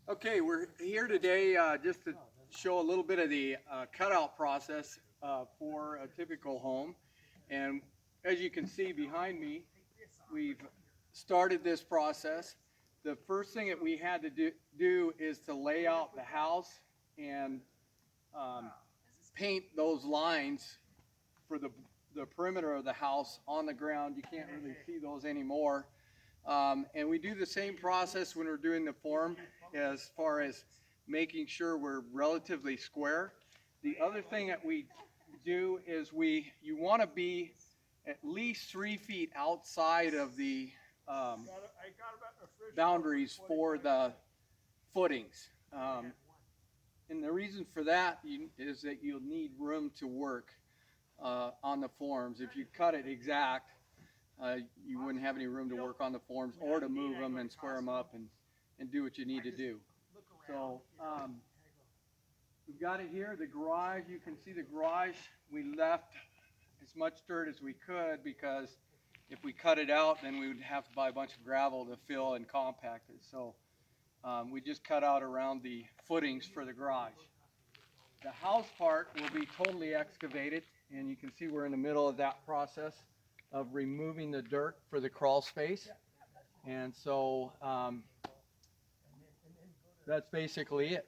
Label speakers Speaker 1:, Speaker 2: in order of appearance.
Speaker 1: Okay, we're here today just to show a little bit of the cutout process for a typical home. And as you can see behind me, we've started this process. The first thing that we had to do is to lay out the house and um, paint those lines for the perimeter of the house on the ground. You can't really see those anymore. And we do the same process when we're doing the form as far as making sure we're relatively square. The other thing that we do is you want to be at least 3 feet outside of the um, boundaries for the footings. And the reason for that is that you'll need room to work on the forms. If you cut it exact, you wouldn't have any room to work on the forms or to move them and square them up and do what you need to do. So we've got it here, the garage. You can see the garage. We left as much dirt as we could because if we cut it out, then we would have to buy a bunch of gravel to fill and compact it. So we just cut out around the footings for the garage. The house part will be totally excavated, and you can see we're in the middle of that process of removing the dirt for the crawl space. And so that's basically it.